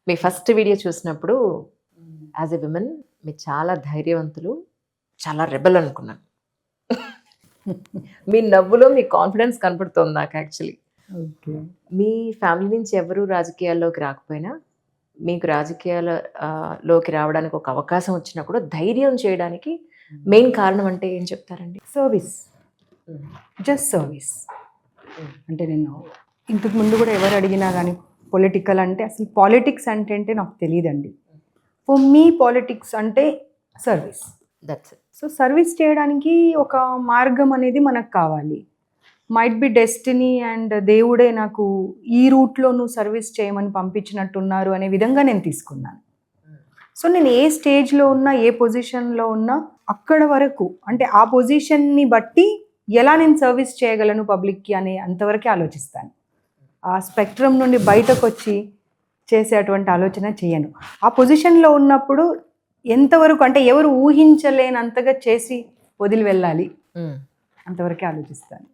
మీ first video చూసినప్పుడు as a women మీరు చాలా ధైర్యవంతులు, చాలా రెబల్ అనుకున్నాను. మీ నవ్వులో మీ కాన్ఫిడెన్స్ కనపడుతుంది నాకు యాక్చువల్లీ. ఓకే. మీ ఫ్యామిలీ నుంచి ఎవరు రాజకీయాల్లోకి రాకపోయినా మీకు లోకి రావడానికి ఒక అవకాశం వచ్చినా కూడా ధైర్యం చేయడానికి మెయిన్ కారణం అంటే ఏం చెప్తారండి? Service, just service. అంటే నేను ఇంతకు ముందు కూడా ఎవరు అడిగినా కానీ పొలిటికల్ అంటే అసలు పాలిటిక్స్ అంటే నాకు తెలియదండి. ఫర్ మీ పాలిటిక్స్ అంటే service. That's it. So service చేయడానికి ఒక మార్గం అనేది మనకు కావాలి. మైట్ బి డెస్టినీ అండ్ దేవుడే నాకు ఈ రూట్లో నువ్వు సర్వీస్ చేయమని పంపించినట్టున్నారు అనే విధంగా నేను తీసుకున్నాను. సో నేను ఏ స్టేజ్లో ఉన్నా, ఏ పొజిషన్లో ఉన్నా అక్కడ వరకు అంటే ఆ పొజిషన్ని బట్టి ఎలా నేను సర్వీస్ చేయగలను పబ్లిక్కి అనే అంతవరకే ఆలోచిస్తాను. ఆ స్పెక్ట్రమ్ నుండి బయటకు వచ్చి చేసేటువంటి ఆలోచన చేయను. ఆ పొజిషన్లో ఉన్నప్పుడు ఎంతవరకు అంటే ఎవరు ఊహించలేనంతగా చేసి వదిలి వెళ్ళాలి అంతవరకే ఆలోచిస్తాను.